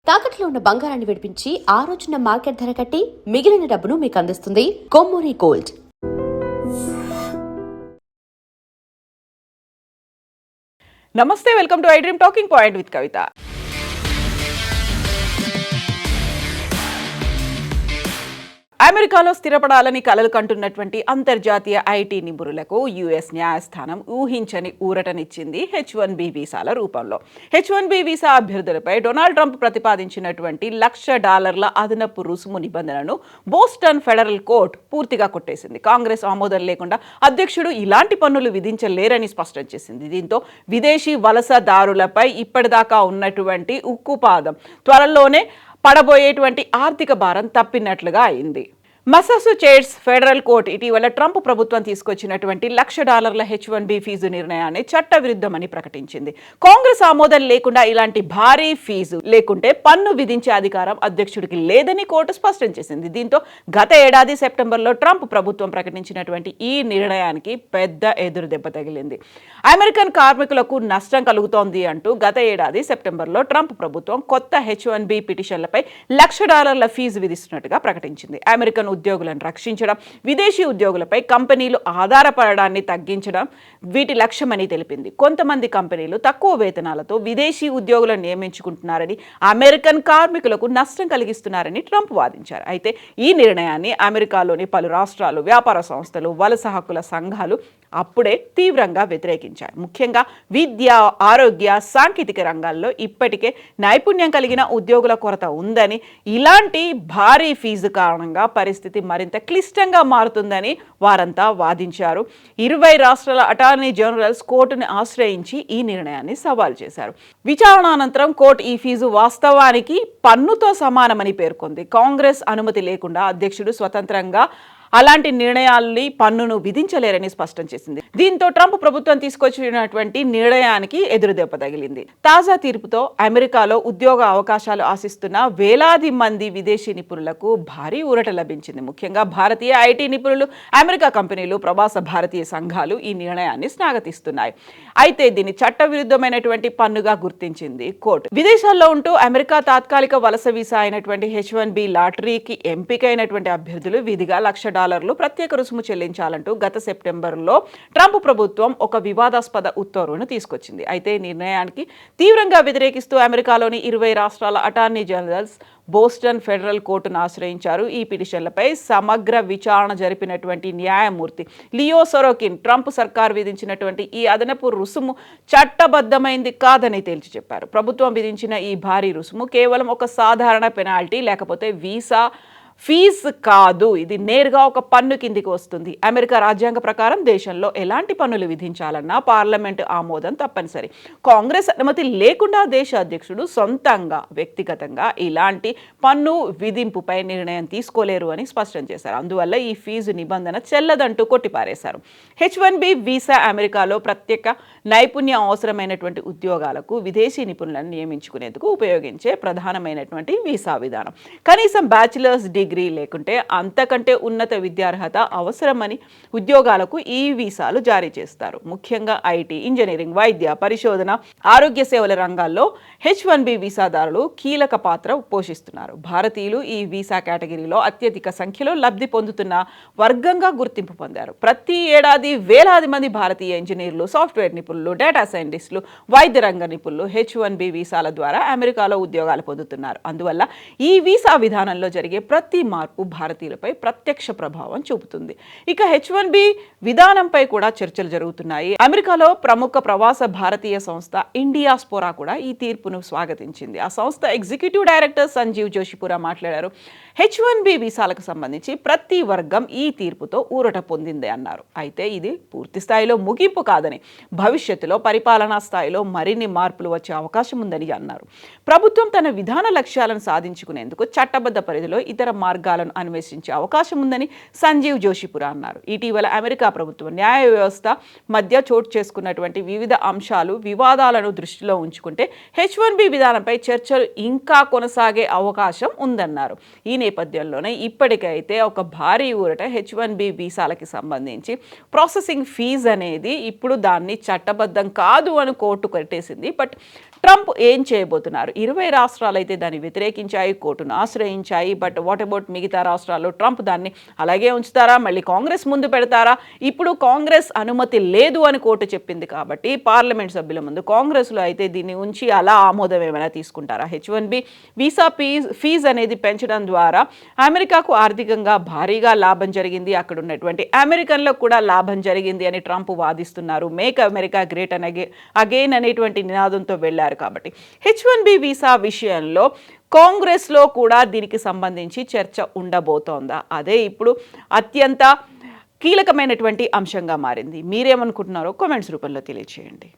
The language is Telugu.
తాకట్లో ఉన్న బంగారాన్ని విడిపించి ఆ రోజున మార్కెట్ ధర కట్టి మిగిలిన డబ్బును మీకు అందిస్తుంది కొమ్మూరి గోల్డ్. నమస్తే, welcome to iDream talking point with Kavitha. అమెరికాలో స్థిరపడాలని కలలు కంటున్నటువంటి అంతర్జాతీయ ఐటీ నిపుణులకు యుఎస్ న్యాయస్థానం ఊహించని ఊరటనిచ్చింది H1B వీసాల రూపంలో. H1B వీసా అభ్యర్థులపై డొనాల్డ్ ట్రంప్ ప్రతిపాదించినటువంటి $1,00,000 అదనపు రుసుము నిబంధనను బోస్టన్ ఫెడరల్ కోర్టు పూర్తిగా కొట్టేసింది. కాంగ్రెస్ ఆమోదం లేకుండా అధ్యక్షుడు ఇలాంటి పన్నులు విధించలేరని స్పష్టం చేసింది. దీంతో విదేశీ వలసదారులపై ఇప్పటిదాకా ఉన్నటువంటి ఉక్కుపాదం త్వరలోనే పడబోయేటువంటి ఆర్థిక భారం తప్పినట్లుగా అయింది. మసాచుసెట్స్ ఫెడరల్ కోర్టు ఇటీవల ట్రంప్ ప్రభుత్వం తీసుకొచ్చినటువంటి $1,00,000 H1B ఫీజు నిర్ణయాన్ని చట్టవిరుద్ధమని ప్రకటించింది. కాంగ్రెస్ ఆమోదం లేకుండా ఇలాంటి భారీ ఫీజు లేకుంటే పన్ను విధించే అధికారం అధ్యక్షుడికి లేదని కోర్టు స్పష్టం చేసింది. దీంతో గత ఏడాది సెప్టెంబర్లో ట్రంప్ ప్రభుత్వం ప్రకటించినటువంటి ఈ నిర్ణయానికి పెద్ద ఎదురు దెబ్బ తగిలింది. అమెరికన్ కార్మికులకు నష్టం కలుగుతోంది అంటూ గత ఏడాది సెప్టెంబర్లో ట్రంప్ ప్రభుత్వం కొత్త H1B పిటిషన్లపై $1,00,000 ఫీజు విధిస్తున్నట్టుగా ప్రకటించింది. అమెరికన్ ఉద్యోగులను రక్షించడం, విదేశీ ఉద్యోగులపై కంపెనీలు ఆధారపడడాన్ని తగ్గించడం వీటి లక్ష్యమని తెలిపింది. కొంతమంది కంపెనీలు తక్కువ వేతనాలతో విదేశీ ఉద్యోగులను నియమించుకుంటున్నారని, అమెరికన్ కార్మికులకు నష్టం కలిగిస్తున్నారని ట్రంప్ వాదించారు. అయితే ఈ నిర్ణయాన్ని అమెరికాలోని పలు రాష్ట్రాలు, వ్యాపార సంస్థలు, వలస హక్కుల సంఘాలు అప్పుడే తీవ్రంగా వ్యతిరేకించారు. ముఖ్యంగా విద్య, ఆరోగ్య, సాంకేతిక రంగాల్లో ఇప్పటికే నైపుణ్యం కలిగిన ఉద్యోగుల కొరత ఉందని, ఇలాంటి భారీ ఫీజు కారణంగా పరిస్థితి మరింత క్లిష్టంగా మారుతుందని వారంతా వాదించారు. 20 రాష్ట్రాల అటార్నీ జనరల్స్ కోర్టును ఆశ్రయించి ఈ నిర్ణయాన్ని సవాల్ చేశారు. విచారణ అనంతరం కోర్టు ఈ ఫీజు వాస్తవానికి పన్నుతో సమానమని పేర్కొంది. కాంగ్రెస్ అనుమతి లేకుండా అధ్యక్షుడు స్వతంత్రంగా అలాంటి నిర్ణయాల్ని పన్నును విధించలేరని స్పష్టం చేసింది. దీంతో ట్రంప్ ప్రభుత్వం తీసుకొచ్చినటువంటి నిర్ణయానికి ఎదురుదెబ్బ తగిలింది. తాజా తీర్పుతో అమెరికాలో ఉద్యోగ అవకాశాలు ఆశిస్తున్న వేలాది మంది విదేశీ నిపుణులకు భారీ ఊరట లభించింది. ముఖ్యంగా భారతీయ ఐటీ నిపుణులు, అమెరికా కంపెనీలు, ప్రవాస భారతీయ సంఘాలు ఈ నిర్ణయాన్ని స్వాగతిస్తున్నాయి. అయితే దీన్ని చట్టవిరుద్ధమైనటువంటి పన్నుగా గుర్తించింది కోర్టు. విదేశాల్లో ఉంటూ అమెరికా తాత్కాలిక వలస వీసా అయినటువంటి H1B లాటరీకి ఎంపికైనటువంటి అభ్యర్థులు విధిగా $1,00,000 ప్రత్యేక రుసుము చెల్లించాలంటూ గత సెప్టెంబర్లో ట్రంప్ ప్రభుత్వం ఒక వివాదాస్పద ఉత్తర్వును తీసుకొచ్చింది. అయితే నిర్ణయానికి తీవ్రంగా వ్యతిరేకిస్తూ అమెరికాలోని 20 రాష్ట్రాల అటార్నీ జనరల్స్ బోస్టన్ ఫెడరల్ కోర్టును ఆశ్రయించారు. ఈ పిటిషన్లపై సమగ్ర విచారణ జరిపినటువంటి న్యాయమూర్తి లియో సరోకిన్ ట్రంప్ సర్కార్ విధించినటువంటి ఈ అదనపు రుసుము చట్టబద్ధమైంది కాదని తేల్చి చెప్పారు. ప్రభుత్వం విధించిన ఈ భారీ రుసుము కేవలం ఒక సాధారణ పెనాల్టీ లేకపోతే వీసా ఫీజు కాదు, ఇది నేరుగా ఒక పన్ను కిందికి వస్తుంది. అమెరికా రాజ్యాంగ ప్రకారం దేశంలో ఎలాంటి పన్నులు విధించాలన్నా పార్లమెంటు ఆమోదం తప్పనిసరి. కాంగ్రెస్ అనుమతి లేకుండా దేశ అధ్యక్షుడు సొంతంగా వ్యక్తిగతంగా ఇలాంటి పన్ను విధింపుపై నిర్ణయం తీసుకోలేరు అని స్పష్టం చేశారు. అందువల్ల ఈ ఫీజు నిబంధన చెల్లదంటూ కొట్టిపారేశారు. H1B వీసా అమెరికాలో ప్రత్యేక నైపుణ్యం అవసరమైనటువంటి ఉద్యోగాలకు విదేశీ నిపుణులను నియమించుకునేందుకు ఉపయోగించే ప్రధానమైనటువంటి వీసా విధానం. కనీసం బ్యాచిలర్స్ డిగ్రీ లేకుంటే అంతకంటే ఉన్నత విద్యార్హత అవసరమని ఉద్యోగాలకు ఈ వీసాలు జారీ చేస్తారు. ముఖ్యంగా ఐటీ, ఇంజనీరింగ్, వైద్య, పరిశోధన, ఆరోగ్య సేవల రంగాల్లో H1B వీసాదారులు కీలక పాత్ర పోషిస్తున్నారు. భారతీయులు ఈ వీసా కేటగిరీలో అత్యధిక సంఖ్యలో లబ్ధి పొందుతున్న వర్గంగా గుర్తింపు పొందారు. ప్రతి ఏడాది వేలాది మంది భారతీయ ఇంజనీర్లు, సాఫ్ట్వేర్ నిపుణులు, డేటా సైంటిస్టులు, వైద్య రంగ నిపుణులు H1B వీసాల ద్వారా అమెరికాలో ఉద్యోగాలు పొందుతున్నారు. అందువల్ల ఈ వీసా విధానంలో జరిగే ప్రతి మార్పు భారతీయులపై ప్రత్యక్ష ప్రభావం చూపుతుంది. ఇక H1B విధానంపై కూడా చర్చలు జరుగుతున్నాయి. అమెరికాలో ప్రముఖ ప్రవాస భారతీయ సంస్థ ఇండియాస్పోరా కూడా ఈ తీర్పును స్వాగతించింది. ఆ సంస్థ ఎగ్జిక్యూటివ్ డైరెక్టర్ సంజీవ్ జోషిపురా మాట్లాడారు. H1B వీసాలకు సంబంధించి ప్రతి వర్గం ఈ తీర్పుతో ఊరట పొందింది అన్నారు. అయితే ఇది పూర్తి స్థాయిలో ముగింపు కాదని, భవిష్యత్తులో పరిపాలనా స్థాయిలో మరిన్ని మార్పులు వచ్చే అవకాశం ఉందని అన్నారు. ప్రభుత్వం తన విధాన లక్ష్యాలను సాధించుకునేందుకు చట్టబద్ధ పరిధిలో ఇతర మార్గాలను అన్వేషించే అవకాశం ఉందని సంజీవ్ జోషిపుర అన్నారు. ఇటీవల అమెరికా ప్రభుత్వం న్యాయ వ్యవస్థ మధ్య చోటు చేసుకున్నటువంటి వివిధ అంశాలు వివాదాలను దృష్టిలో ఉంచుకుంటే H1B విధానంపై చర్చలు ఇంకా కొనసాగే అవకాశం ఉందన్నారు. ఈ నేపథ్యంలోనే ఇప్పటికైతే ఒక భారీ ఊరట H1B వీసాలకి సంబంధించి ప్రాసెసింగ్ ఫీజు అనేది ఇప్పుడు దాన్ని చట్టబద్ధం కాదు అని కోర్టు కట్టేసింది. బట్ ట్రంప్ ఏం చేయబోతున్నారు? 20 రాష్ట్రాలు అయితే దాన్ని వ్యతిరేకించాయి, కోర్టును ఆశ్రయించాయి. బట్ వాట్ అబౌట్ మిగతా రాష్ట్రాల్లో? ట్రంప్ దాన్ని అలాగే ఉంచుతారా, మళ్ళీ కాంగ్రెస్ ముందు పెడతారా? ఇప్పుడు కాంగ్రెస్ అనుమతి లేదు అని కోర్టు చెప్పింది కాబట్టి పార్లమెంట్ సభ్యుల ముందు కాంగ్రెస్లో అయితే దీన్ని ఉంచి అలా ఆమోదం ఏమైనా తీసుకుంటారా? H1B వీసా ఫీజు అనేది పెంచడం ద్వారా అమెరికాకు ఆర్థికంగా భారీగా లాభం జరిగింది, అక్కడ ఉన్నటువంటి అమెరికన్లకు కూడా లాభం జరిగింది అని ట్రంప్ వాదిస్తున్నారు. మేక్ అమెరికా గ్రేట్ అగైన్ అనేటువంటి నినాదంతో వెళ్ళారు. కాబట్టి H1B వీసా విషయంలో కాంగ్రెస్లో కూడా దీనికి సంబంధించి చర్చ ఉండబోతోందా? అదే ఇప్పుడు అత్యంత కీలకమైనటువంటి అంశంగా మారింది. మీరేమనుకుంటున్నారో కామెంట్స్ రూపంలో తెలియజేయండి.